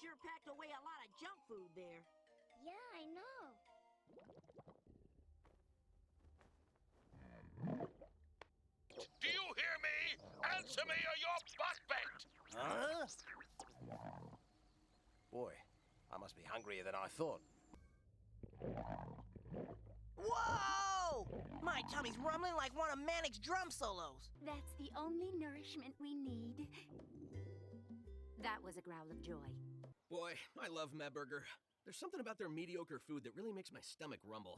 sure packed away a lot of junk food there. Yeah, I know. Do you hear me? Answer me or you're butt bent! Huh? Boy, I must be hungrier than I thought. Whoa! My tummy's rumbling like one of Manic's drum solos. That's the only nourishment we need. That was a growl of joy. Boy, I love Medburger. There's something about their mediocre food that really makes my stomach rumble.